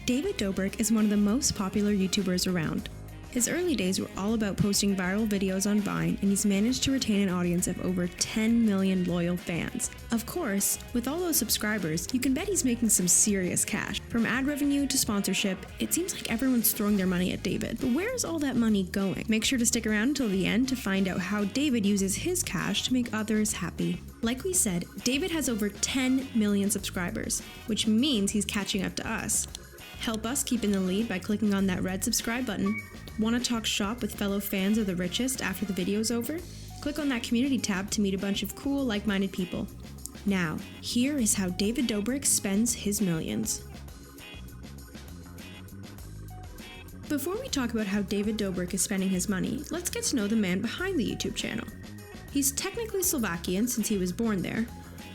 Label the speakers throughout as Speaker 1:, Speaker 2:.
Speaker 1: David Dobrik is one of the most popular YouTubers around. His early days were all about posting viral videos on Vine, and he's managed to retain an audience of over 10 million loyal fans. Of course, with all those subscribers, you can bet he's making some serious cash. From ad revenue to sponsorship, it seems like everyone's throwing their money at David. But where's all that money going? Make sure to stick around until the end to find out how David uses his cash to make others happy. Like we said, David has over 10 million subscribers, which means he's catching up to us. Help us keep in the lead by clicking on that red subscribe button. Want to talk shop with fellow fans of TheRichest after the video's over? Click on that community tab to meet a bunch of cool, like-minded people. Now, here is how David Dobrik spends his millions. Before we talk about how David Dobrik is spending his money, let's get to know the man behind the YouTube channel. He's technically Slovakian since he was born there.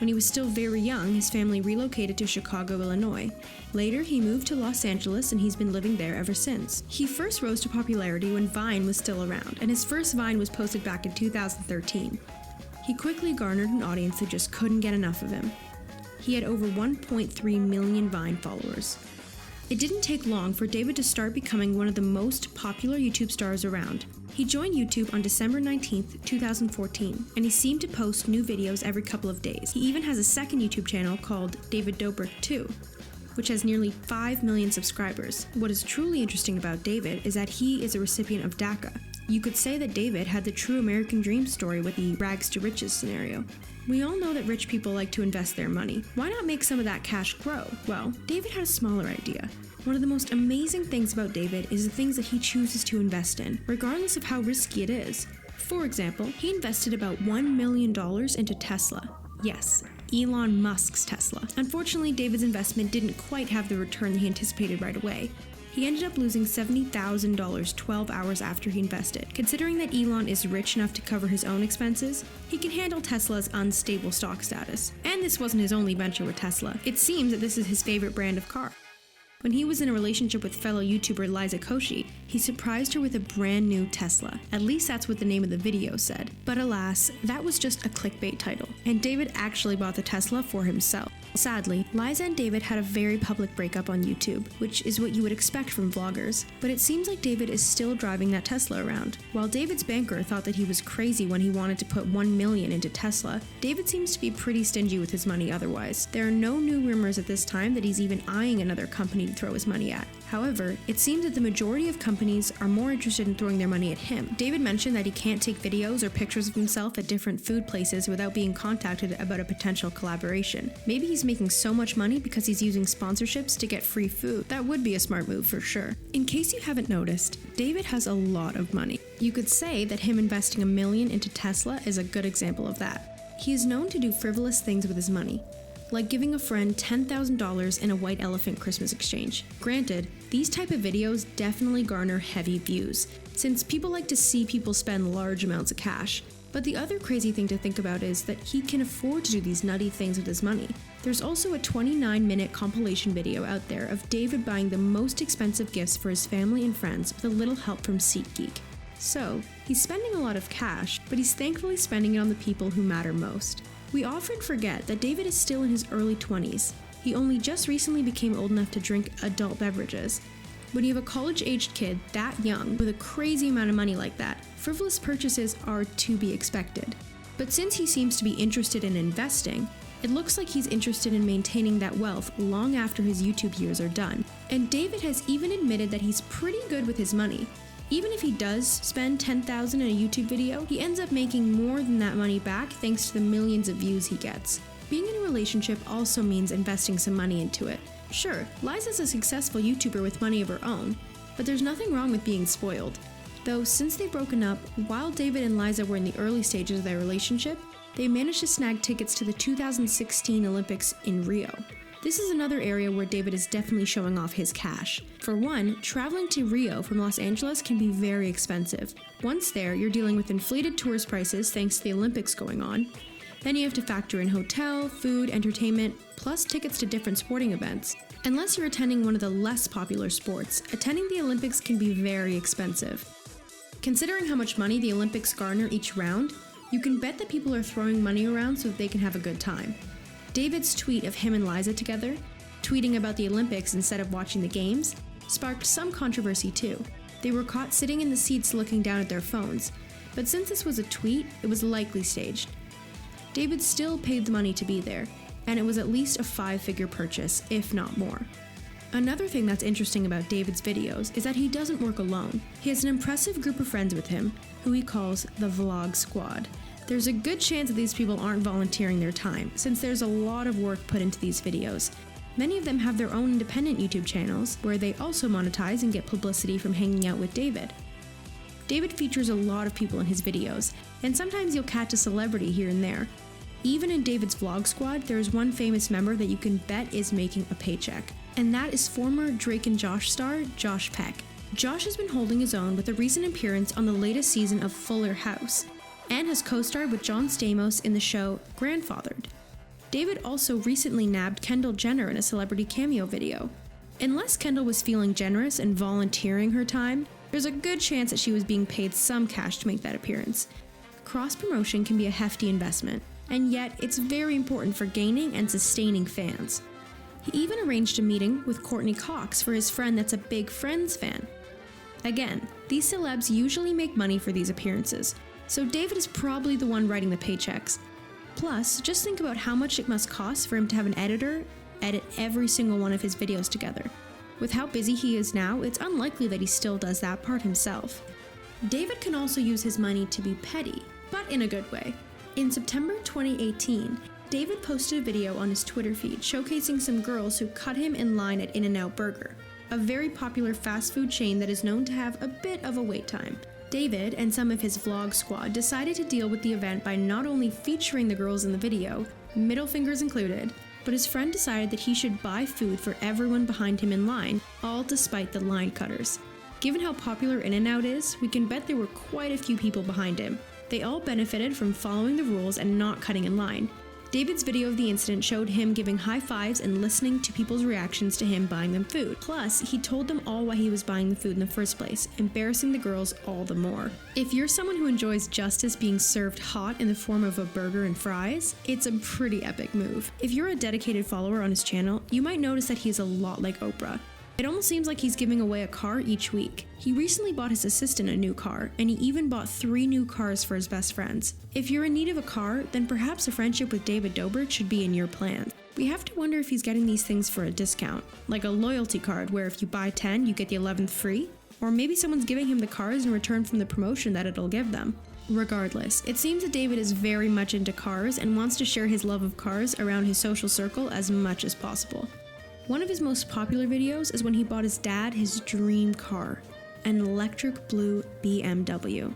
Speaker 1: When he was still very young, his family relocated to Chicago, Illinois. Later, he moved to Los Angeles and he's been living there ever since. He first rose to popularity when Vine was still around, and his first Vine was posted back in 2013. He quickly garnered an audience that just couldn't get enough of him. He had over 1.3 million Vine followers. It didn't take long for David to start becoming one of the most popular YouTube stars around. He joined YouTube on December 19th, 2014, and he seemed to post new videos every couple of days. He even has a second YouTube channel called David Dobrik 2, which has nearly 5 million subscribers. What is truly interesting about David is that he is a recipient of DACA. You could say that David had the true American dream story with the rags to riches scenario. We all know that rich people like to invest their money. Why not make some of that cash grow? Well, David had a smaller idea. One of the most amazing things about David is the things that he chooses to invest in, regardless of how risky it is. For example, he invested about $1 million into Tesla. Yes, Elon Musk's Tesla. Unfortunately, David's investment didn't quite have the return that he anticipated right away. He ended up losing $70,000 12 hours after he invested. Considering that Elon is rich enough to cover his own expenses, he can handle Tesla's unstable stock status. And this wasn't his only venture with Tesla. It seems that this is his favorite brand of car. When he was in a relationship with fellow YouTuber Liza Koshy, he surprised her with a brand new Tesla. At least that's what the name of the video said. But alas, that was just a clickbait title, and David actually bought the Tesla for himself. Sadly, Liza and David had a very public breakup on YouTube, which is what you would expect from vloggers. But it seems like David is still driving that Tesla around. While David's banker thought that he was crazy when he wanted to put $1 million into Tesla, David seems to be pretty stingy with his money otherwise. There are no new rumors at this time that he's even eyeing another company to throw his money at. However, it seems that the majority of companies are more interested in throwing their money at him. David mentioned that he can't take videos or pictures of himself at different food places without being contacted about a potential collaboration. Maybe he's making so much money because he's using sponsorships to get free food. That would be a smart move for sure. In case you haven't noticed, David has a lot of money. You could say that him investing $1 million into Tesla is a good example of that. He is known to do frivolous things with his money, like giving a friend $10,000 in a white elephant Christmas exchange. Granted, these type of videos definitely garner heavy views, since people like to see people spend large amounts of cash. But the other crazy thing to think about is that he can afford to do these nutty things with his money. There's also a 29-minute compilation video out there of David buying the most expensive gifts for his family and friends with a little help from SeatGeek. So, he's spending a lot of cash, but he's thankfully spending it on the people who matter most. We often forget that David is still in his early 20s. He only just recently became old enough to drink adult beverages. When you have a college-aged kid that young with a crazy amount of money like that, frivolous purchases are to be expected. But since he seems to be interested in investing, it looks like he's interested in maintaining that wealth long after his YouTube years are done. And David has even admitted that he's pretty good with his money. Even if he does spend $10,000 in a YouTube video, he ends up making more than that money back thanks to the millions of views he gets. Being in a relationship also means investing some money into it. Sure, Liza's a successful YouTuber with money of her own, but there's nothing wrong with being spoiled. Though since they've broken up, while David and Liza were in the early stages of their relationship, they managed to snag tickets to the 2016 Olympics in Rio. This is another area where David is definitely showing off his cash. For one, traveling to Rio from Los Angeles can be very expensive. Once there, you're dealing with inflated tourist prices thanks to the Olympics going on. Then you have to factor in hotel, food, entertainment, plus tickets to different sporting events. Unless you're attending one of the less popular sports, attending the Olympics can be very expensive. Considering how much money the Olympics garner each round, you can bet that people are throwing money around so that they can have a good time. David's tweet of him and Liza together, tweeting about the Olympics instead of watching the games, sparked some controversy too. They were caught sitting in the seats looking down at their phones, but since this was a tweet, it was likely staged. David still paid the money to be there, and it was at least a 5-figure purchase, if not more. Another thing that's interesting about David's videos is that he doesn't work alone. He has an impressive group of friends with him, who he calls the Vlog Squad. There's a good chance that these people aren't volunteering their time, since there's a lot of work put into these videos. Many of them have their own independent YouTube channels, where they also monetize and get publicity from hanging out with David. David features a lot of people in his videos, and sometimes you'll catch a celebrity here and there. Even in David's Vlog Squad, there is one famous member that you can bet is making a paycheck, and that is former Drake and Josh star, Josh Peck. Josh has been holding his own with a recent appearance on the latest season of Fuller House, and has co-starred with John Stamos in the show Grandfathered. David also recently nabbed Kendall Jenner in a celebrity cameo video. Unless Kendall was feeling generous and volunteering her time, there's a good chance that she was being paid some cash to make that appearance. Cross-promotion can be a hefty investment, and yet it's very important for gaining and sustaining fans. He even arranged a meeting with Courtney Cox for his friend that's a big Friends fan. Again, these celebs usually make money for these appearances, so David is probably the one writing the paychecks. Plus, just think about how much it must cost for him to have an editor edit every single one of his videos together. With how busy he is now, it's unlikely that he still does that part himself. David can also use his money to be petty, but in a good way. In September 2018, David posted a video on his Twitter feed showcasing some girls who cut him in line at In-N-Out Burger, a very popular fast food chain that is known to have a bit of a wait time. David and some of his Vlog Squad decided to deal with the event by not only featuring the girls in the video, middle fingers included, but his friend decided that he should buy food for everyone behind him in line, all despite the line cutters. Given how popular In-N-Out is, we can bet there were quite a few people behind him. They all benefited from following the rules and not cutting in line. David's video of the incident showed him giving high fives and listening to people's reactions to him buying them food. Plus, he told them all why he was buying the food in the first place, embarrassing the girls all the more. If you're someone who enjoys justice being served hot in the form of a burger and fries, it's a pretty epic move. If you're a dedicated follower on his channel, you might notice that he's a lot like Oprah. It almost seems like he's giving away a car each week. He recently bought his assistant a new car, and he even bought 3 new cars for his best friends. If you're in need of a car, then perhaps a friendship with David Dobrik should be in your plans. We have to wonder if he's getting these things for a discount, like a loyalty card where if you buy 10, you get the 11th free? Or maybe someone's giving him the cars in return from the promotion that it'll give them. Regardless, it seems that David is very much into cars and wants to share his love of cars around his social circle as much as possible. One of his most popular videos is when he bought his dad his dream car, an electric blue BMW.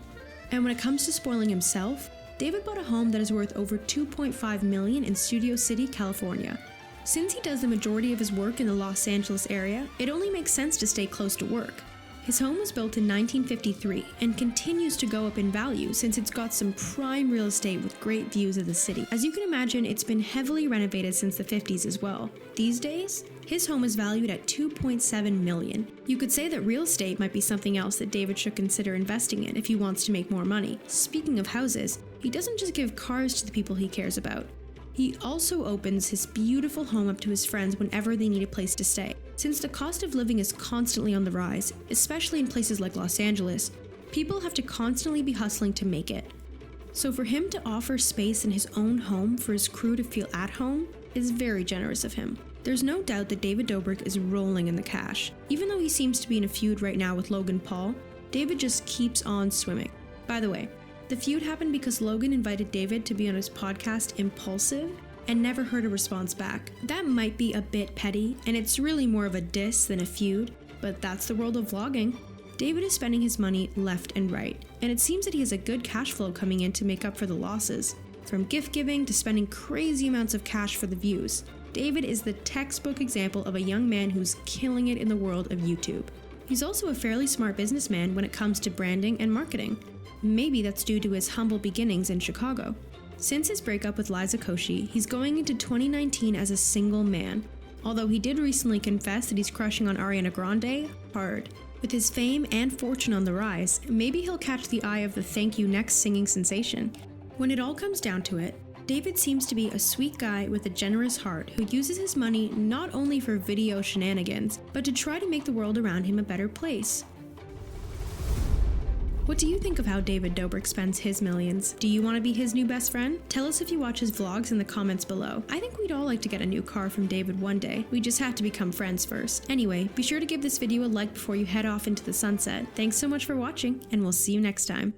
Speaker 1: And when it comes to spoiling himself, David bought a home that is worth over $2.5 million in Studio City, California. Since he does the majority of his work in the Los Angeles area, it only makes sense to stay close to work. His home was built in 1953 and continues to go up in value since it's got some prime real estate with great views of the city. As you can imagine, it's been heavily renovated since the 50s as well. These days, his home is valued at $2.7 million. You could say that real estate might be something else that David should consider investing in if he wants to make more money. Speaking of houses, he doesn't just give cars to the people he cares about. He also opens his beautiful home up to his friends whenever they need a place to stay. Since the cost of living is constantly on the rise, especially in places like Los Angeles, people have to constantly be hustling to make it. So for him to offer space in his own home for his crew to feel at home is very generous of him. There's no doubt that David Dobrik is rolling in the cash. Even though he seems to be in a feud right now with Logan Paul, David just keeps on swimming. By the way, the feud happened because Logan invited David to be on his podcast Impulsive and never heard a response back. That might be a bit petty, and it's really more of a diss than a feud, but that's the world of vlogging. David is spending his money left and right, and it seems that he has a good cash flow coming in to make up for the losses. From gift giving to spending crazy amounts of cash for the views, David is the textbook example of a young man who's killing it in the world of YouTube. He's also a fairly smart businessman when it comes to branding and marketing. Maybe that's due to his humble beginnings in Chicago. Since his breakup with Liza Koshy, he's going into 2019 as a single man, although he did recently confess that he's crushing on Ariana Grande hard. With his fame and fortune on the rise, maybe he'll catch the eye of the Thank You Next singing sensation. When it all comes down to it, David seems to be a sweet guy with a generous heart who uses his money not only for video shenanigans, but to try to make the world around him a better place. What do you think of how David Dobrik spends his millions? Do you want to be his new best friend? Tell us if you watch his vlogs in the comments below. I think we'd all like to get a new car from David one day. We just have to become friends first. Anyway, be sure to give this video a like before you head off into the sunset. Thanks so much for watching, and we'll see you next time.